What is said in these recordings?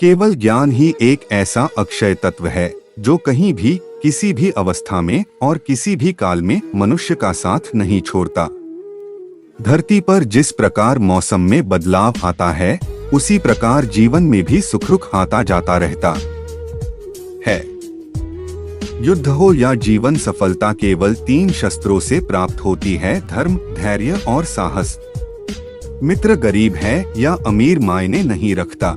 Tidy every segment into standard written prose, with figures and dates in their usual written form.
केवल ज्ञान ही एक ऐसा अक्षय तत्व है जो कहीं भी, किसी भी अवस्था में और किसी भी काल में मनुष्य का साथ नहीं छोड़ता। धरती पर जिस प्रकार मौसम में बदलाव आता है, उसी प्रकार जीवन में भी सुख आता जाता रहता है। युद्ध हो या जीवन, सफलता केवल 3 शस्त्रों से प्राप्त होती है: धर्म, धैर्य और साहस। मित्र गरीब है या अमीर मायने नहीं रखता,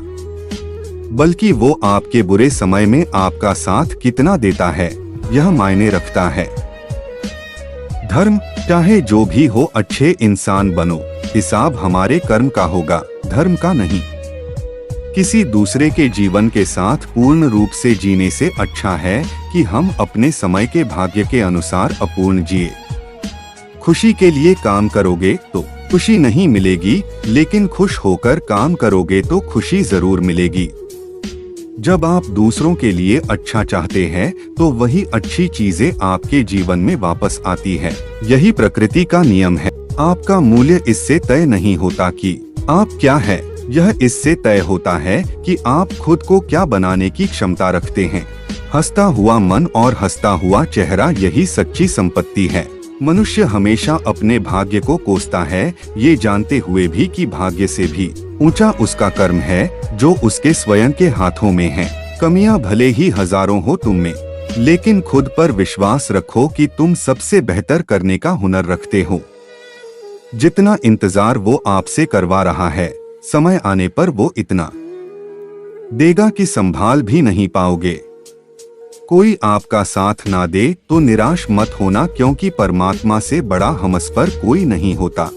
बल्कि वो आपके बुरे समय में आपका साथ कितना देता है यह मायने रखता है। धर्म, चाहे जो भी हो अच्छे इंसान बनो, हिसाब हमारे कर्म का होगा, धर्म का नहीं। किसी दूसरे के जीवन के साथ पूर्ण रूप से जीने से अच्छा है कि हम अपने समय के भाग्य के अनुसार अपूर्ण जिए। खुशी के लिए काम करोगे तो खुशी नहीं मिलेगी, लेकिन खुश होकर काम करोगे तो खुशी जरूर मिलेगी। जब आप दूसरों के लिए अच्छा चाहते हैं तो वही अच्छी चीजें आपके जीवन में वापस आती है। यही प्रकृति का नियम है। आपका मूल्य इससे तय नहीं होता कि आप क्या है, यह इससे तय होता है कि आप खुद को क्या बनाने की क्षमता रखते हैं। हंसता हुआ मन और हंसता हुआ चेहरा, यही सच्ची संपत्ति है। मनुष्य हमेशा अपने भाग्य को कोसता है, ये जानते हुए भी कि भाग्य से भी ऊंचा उसका कर्म है जो उसके स्वयं के हाथों में है। कमियां भले ही हजारों हो तुम में, लेकिन खुद पर विश्वास रखो कि तुम सबसे बेहतर करने का हुनर रखते हो। जितना इंतजार वो आपसे करवा रहा है, समय आने पर वो इतना देगा कि संभाल भी नहीं पाओगे। कोई आपका साथ ना दे तो निराश मत होना, क्योंकि परमात्मा से बड़ा हमसफर कोई नहीं होता।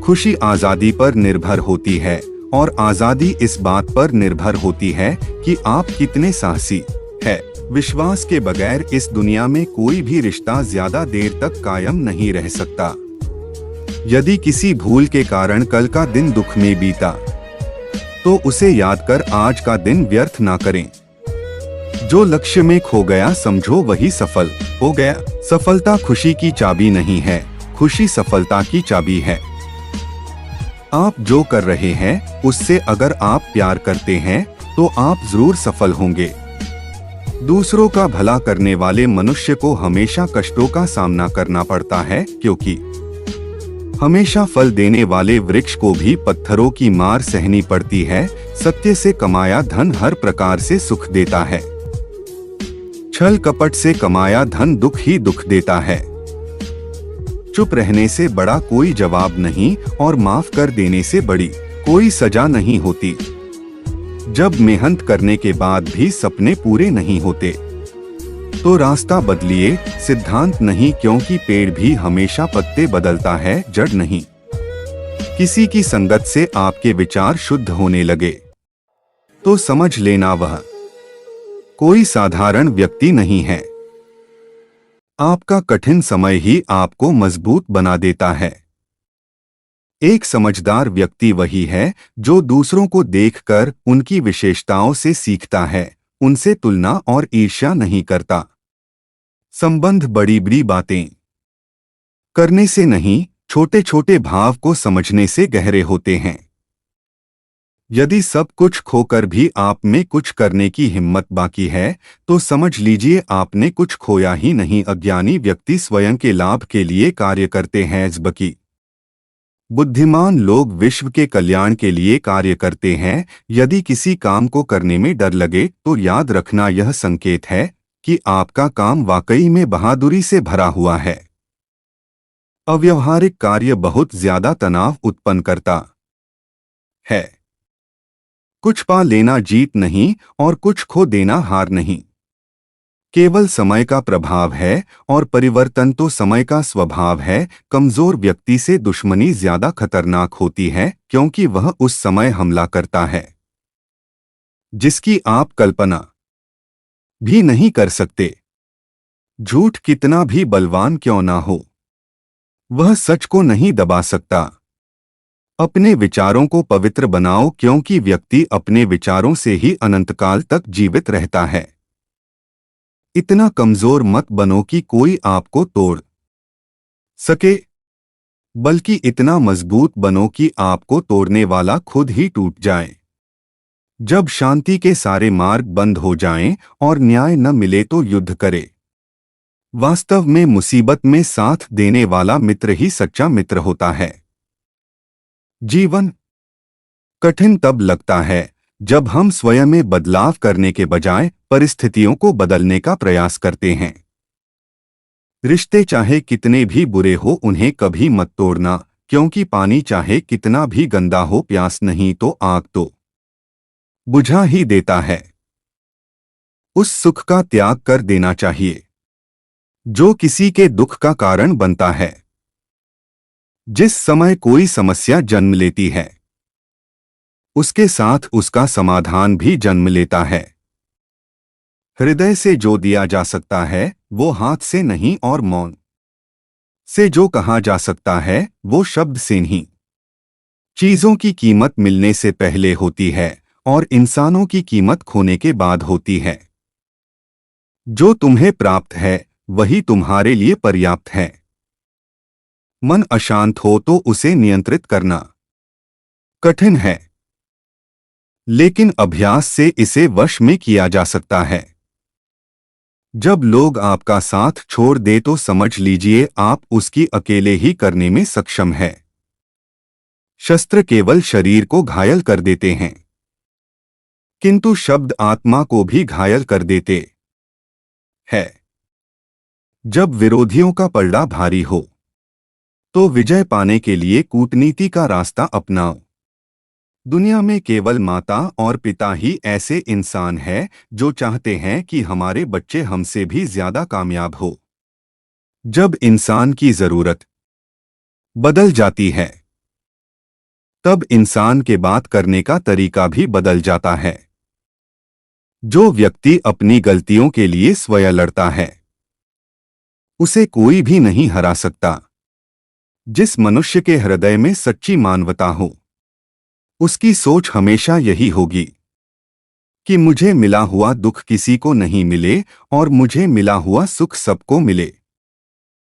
खुशी आजादी पर निर्भर होती है और आजादी इस बात पर निर्भर होती है कि आप कितने साहसी है। विश्वास के बगैर इस दुनिया में कोई भी रिश्ता ज्यादा देर तक कायम नहीं रह सकता। यदि किसी भूल के कारण कल का दिन दुख में बीता, तो उसे याद कर आज का दिन व्यर्थ ना करें। जो लक्ष्य में खो गया समझो वही सफल हो गया। सफलता खुशी की चाबी नहीं है, खुशी सफलता की चाबी है। आप जो कर रहे हैं उससे अगर आप प्यार करते हैं तो आप जरूर सफल होंगे। दूसरों का भला करने वाले मनुष्य को हमेशा कष्टों का सामना करना पड़ता है, क्योंकि हमेशा फल देने वाले वृक्ष को भी पत्थरों की मार सहनी पड़ती है। सत्य से कमाया धन हर प्रकार से सुख देता है, छल कपट से कमाया धन दुख ही दुख देता है। चुप रहने से बड़ा कोई जवाब नहीं और माफ कर देने से बड़ी कोई सजा नहीं होती। जब मेहनत करने के बाद भी सपने पूरे नहीं होते तो रास्ता बदलिए, सिद्धांत नहीं, क्योंकि पेड़ भी हमेशा पत्ते बदलता है, जड़ नहीं। किसी की संगत से आपके विचार शुद्ध होने लगे तो समझ लेना वह कोई साधारण व्यक्ति नहीं है। आपका कठिन समय ही आपको मजबूत बना देता है। एक समझदार व्यक्ति वही है जो दूसरों को देखकर उनकी विशेषताओं से सीखता है, उनसे तुलना और ईर्ष्या नहीं करता। संबंध बड़ी बड़ी बातें करने से नहीं, छोटे छोटे भाव को समझने से गहरे होते हैं। यदि सब कुछ खोकर भी आप में कुछ करने की हिम्मत बाकी है तो समझ लीजिए आपने कुछ खोया ही नहीं। अज्ञानी व्यक्ति स्वयं के लाभ के लिए कार्य करते हैं, जबकि बुद्धिमान लोग विश्व के कल्याण के लिए कार्य करते हैं। यदि किसी काम को करने में डर लगे तो याद रखना यह संकेत है कि आपका काम वाकई में बहादुरी से भरा हुआ है। अव्यावहारिक कार्य बहुत ज्यादा तनाव उत्पन्न करता है। कुछ पा लेना जीत नहीं और कुछ खो देना हार नहीं। केवल समय का प्रभाव है और परिवर्तन तो समय का स्वभाव है। कमजोर व्यक्ति से दुश्मनी ज्यादा खतरनाक होती है, क्योंकि वह उस समय हमला करता है जिसकी आप कल्पना भी नहीं कर सकते। झूठ कितना भी बलवान क्यों ना हो, वह सच को नहीं दबा सकता। अपने विचारों को पवित्र बनाओ, क्योंकि व्यक्ति अपने विचारों से ही अनंतकाल तक जीवित रहता है। इतना कमजोर मत बनो कि कोई आपको तोड़ सके, बल्कि इतना मजबूत बनो कि आपको तोड़ने वाला खुद ही टूट जाए। जब शांति के सारे मार्ग बंद हो जाएं और न्याय न मिले तो युद्ध करे। वास्तव में मुसीबत में साथ देने वाला मित्र ही सच्चा मित्र होता है। जीवन कठिन तब लगता है जब हम स्वयं में बदलाव करने के बजाय परिस्थितियों को बदलने का प्रयास करते हैं। रिश्ते चाहे कितने भी बुरे हो उन्हें कभी मत तोड़ना, क्योंकि पानी चाहे कितना भी गंदा हो प्यास नहीं तो आग तो बुझा ही देता है। उस सुख का त्याग कर देना चाहिए जो किसी के दुख का कारण बनता है। जिस समय कोई समस्या जन्म लेती है उसके साथ उसका समाधान भी जन्म लेता है। हृदय से जो दिया जा सकता है वो हाथ से नहीं और मौन से जो कहा जा सकता है वो शब्द से नहीं। चीजों की कीमत मिलने से पहले होती है और इंसानों की कीमत खोने के बाद होती है। जो तुम्हें प्राप्त है वही तुम्हारे लिए पर्याप्त है। मन अशांत हो तो उसे नियंत्रित करना कठिन है, लेकिन अभ्यास से इसे वश में किया जा सकता है। जब लोग आपका साथ छोड़ दे तो समझ लीजिए आप उसकी अकेले ही करने में सक्षम है। शस्त्र केवल शरीर को घायल कर देते हैं, किंतु शब्द आत्मा को भी घायल कर देते हैं। जब विरोधियों का पलड़ा भारी हो तो विजय पाने के लिए कूटनीति का रास्ता अपनाओ। दुनिया में केवल माता और पिता ही ऐसे इंसान हैं जो चाहते हैं कि हमारे बच्चे हमसे भी ज्यादा कामयाब हो। जब इंसान की जरूरत बदल जाती है तब इंसान के बात करने का तरीका भी बदल जाता है। जो व्यक्ति अपनी गलतियों के लिए स्वयं लड़ता है उसे कोई भी नहीं हरा सकता। जिस मनुष्य के हृदय में सच्ची मानवता हो उसकी सोच हमेशा यही होगी कि मुझे मिला हुआ दुख किसी को नहीं मिले और मुझे मिला हुआ सुख सबको मिले।